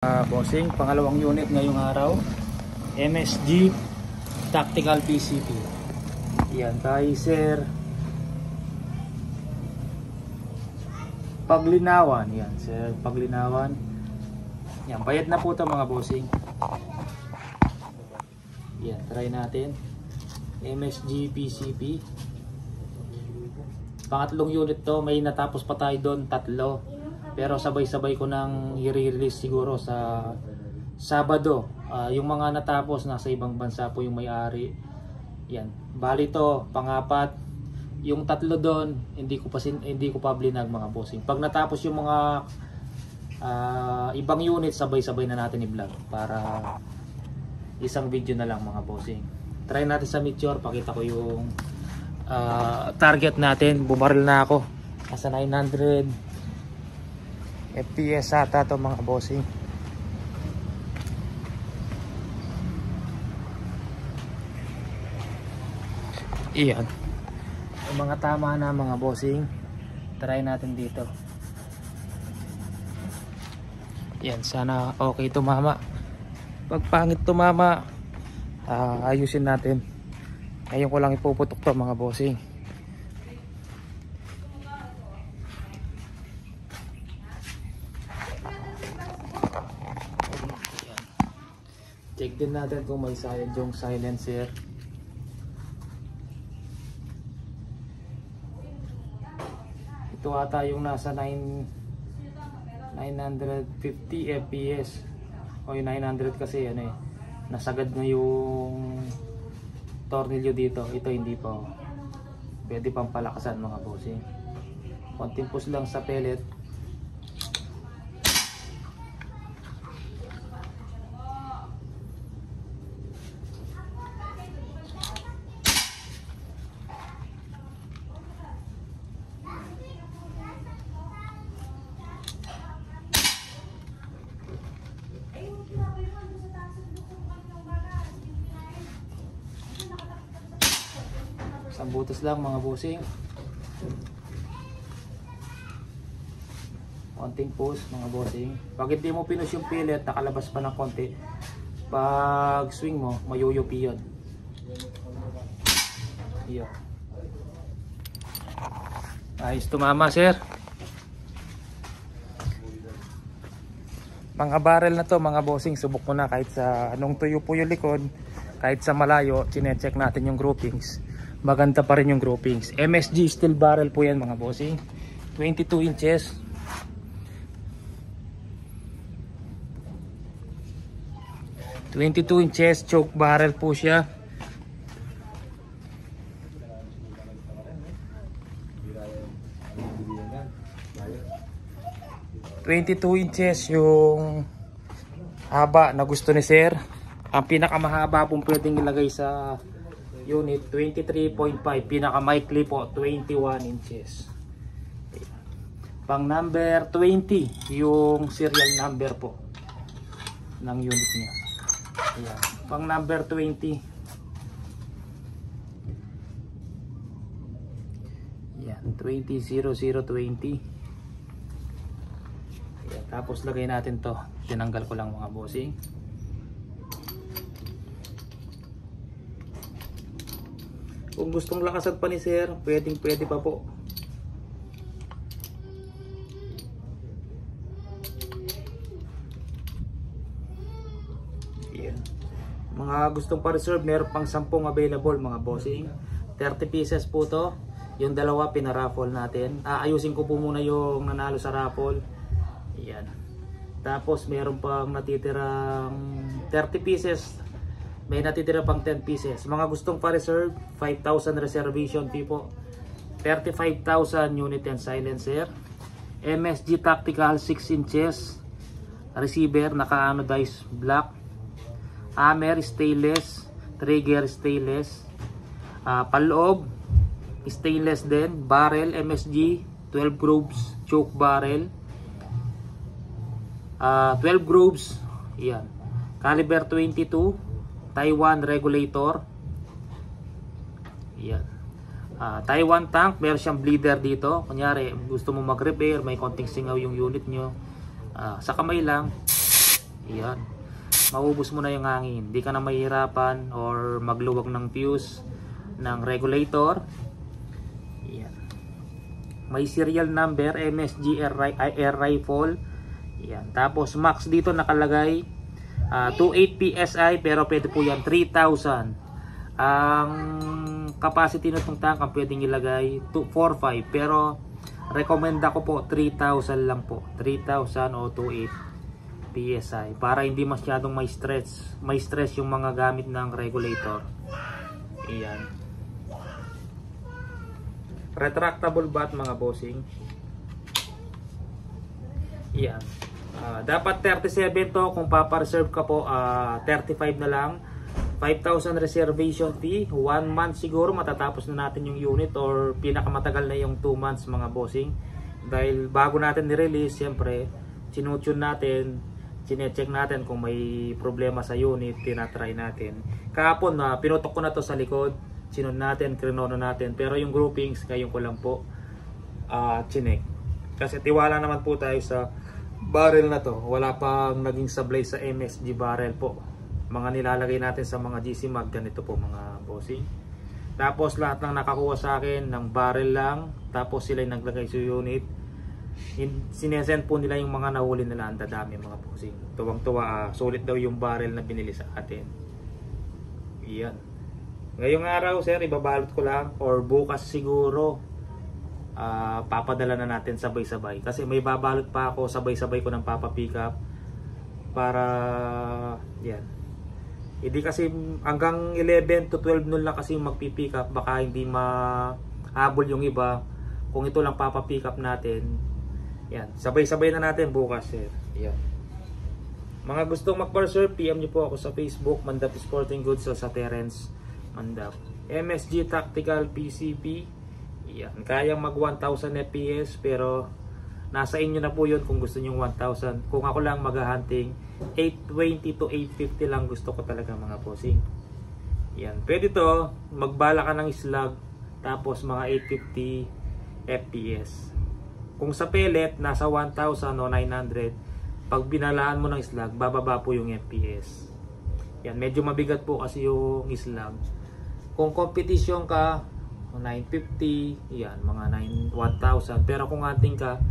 Bossing, pangalawang unit ngayong araw, MSG Tactical PCP. Yan, tayo sir Paglinawan. Yan sir Paglinawan. Yan, bayad na po ito mga bossing. Yan, try natin MSG PCP. Pangatlong unit to, may natapos pa tayo doon, tatlo. Pero sabay-sabay ko nang i-release siguro sa Sabado. Yung mga natapos nasa ibang bansa po yung may-ari. Yan. Bali to, pangapat. Yung tatlo doon, hindi ko pa blinag mga bossing. Pag natapos yung mga ibang unit, sabay-sabay na natin i-vlog para isang video na lang mga bossing. Try natin sa Meteor, pakita ko yung target natin. Bumaril na ako. Nasa 900 FPS ata to mga bossing. Iyan. Yung mga tama na mga bossing. Try natin dito. Yan, sana okay tumama. Pag pangit tumama, ayusin natin. Ngayon ko lang ipuputok to mga bossing. Check din natin kung may yung silencer. Ito ata yung nasa 950 fps o yung 900 kasi ano nasagad na yung tornilyo dito. Ito hindi pa, pwede pang palakasan mga bossing. Konting push lang sa pellet. Isang butas lang mga bossing. Konting push mga bossing. Pag hindi mo pinush yung pellet, nakalabas pa ng konti, pag swing mo mayuyupi yun. Iyo. Ayos tumama sir. Mga barrel na to mga bossing, subok ko na kahit sa anong tuyo po yung likod, kahit sa malayo, chinecheck natin yung groupings. Maganda pa rin yung groupings. MSG steel barrel po yan mga bossing. 22 inches. Choke barrel po siya. $22 yung haba na gusto ni sir. Ang pinakamahaba pong pwedeng ilagay sa unit 23.5, pinakamaikli po 21 inches. Pang number 20 yung serial number po ng unit niya. Ayan. Pang number 20. Ayan, 200020. Ayan, tapos lagay natin to. Tinanggal ko lang mga bossing. Kung gustong lakasan pa ni sir, pwede pa po. Yan. Mga gustong pa-reserve, meron pang 10 available mga bossing. 30 pieces po to. Yung dalawa pinaraffle natin. Ayusin ko po muna yung nanalo sa raffle. Yan. Tapos meron pang natitirang 30 pieces. May natitira pang 10 pieces. Mga gustong pa-reserve, 5,000 reservation fee po. 35,000 unit and silencer. MSG Tactical 6 inches. Receiver, naka-anodized black. Hammer, stainless. Trigger, stainless. Paloob, stainless din. Barrel, MSG. 12 grooves, choke barrel. 12 grooves. Yan. Caliber 22. Taiwan regulator. Yan. Taiwan tank, meron siyang bleeder dito. Kunyari, gusto mo mag-repair, may konting singaw yung unit nyo. Sa kamay lang. Yan. Maubos mo na yung hangin. Hindi ka na mahihirapan or magluwag ng fuse ng regulator. Yan. May serial number, MSG air rifle. Yan. Tapos max dito nakalagay 28 PSI, pero pwede po yan 3,000. Ang capacity nitong tank ang pwedeng ilagay 4.5, pero recommend ako po 3,000 lang po. 3,000 o 28 PSI para hindi masyadong may stress yung mga gamit ng regulator. Iyan. Retractable bat mga bossing. Iyan. Dapat 37 to. Kung papareserve ka po 35 na lang. 5,000 reservation fee. 1 month siguro matatapos na natin yung unit, or pinakamatagal na yung 2 months mga bossing. Dahil bago natin ni-release, siyempre sinutune natin, sinecheck natin kung may problema sa unit, tinatry natin. Kahapon pinutok ko na to sa likod, sinun natin, krinono natin, pero yung groupings ngayon ko lang po chinek. Kasi tiwala naman po tayo sa barrel na to. Wala pang naging sablay sa MSG barrel po. Mga nilalagay natin sa mga GC mag, ganito po mga bossing. Tapos lahat ng nakakuha sa akin ng barrel lang, tapos sila yung naglagay sa unit. Sinesend po nila yung mga nahuli nila, ang dadami mga bossing. Tuwang-tuwa, sulit daw yung barrel na binili sa atin. Iyan. Ngayong araw sir, ibabalot ko lang, or bukas siguro papadala na natin sabay-sabay. Kasi may babalot pa ako, sabay-sabay ko ng papapick up para yan. Hindi kasi hanggang 11 to 12 noon lang kasi magpipick up, baka hindi mahabol yung iba. Kung ito lang papapick up natin, yan, sabay-sabay na natin bukas sir. Yan. Mga gustong mag-reserve, PM nyo po ako sa Facebook, Mandap Sporting Goods, sa Terence Mandap. MSG Tactical PCP. Yan, kayang mag 1,000 FPS, pero nasa inyo na po yun kung gusto nyo 1,000. Kung ako lang mag-hunting, 820 to 850 lang gusto ko talaga mga bossing. Yan, pwede to, magbala ka ng slug, tapos mga 850 FPS. Kung sa pellet, nasa 1,000 o 900. Pag binalaan mo ng slug, bababa po yung FPS. Yan, medyo mabigat po kasi yung slug. Kung competition ka, 950, yan, mga 1,000. Pero kung hunting ka,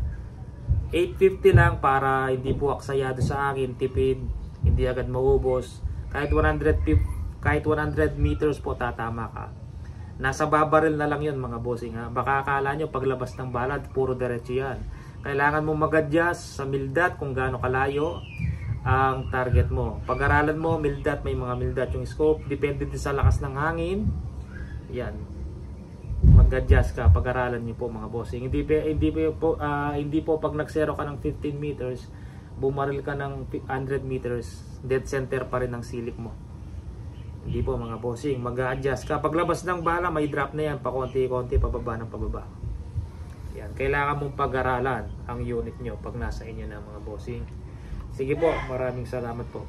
850 lang para hindi po aksayado sa akin, tipid, hindi agad maubos. Kahit 100 meters po tatama ka. Nasa babaril na lang yun mga bossing ha. Baka akala nyo paglabas ng bala puro diretso yan. Kailangan mo mag-adjust sa mildat kung gaano kalayo ang target mo. Pag-aralan mo mildat, may mga mildat yung scope, depende din sa lakas ng hangin. Yan, mag-adjust ka, pag-aralan nyo po mga bossing. Hindi po pag nag-zero ka ng 15 meters, bumaril ka ng 100 meters, dead center pa rin ang silik mo. Hindi po mga bossing, mag-adjust ka. Paglabas ng bala, may drop na yan, pa konti-konti, pababa ng pababa. Yan, kailangan mong pag-aralan ang unit nyo pag nasa inyo na mga bossing. Sige po, maraming salamat po.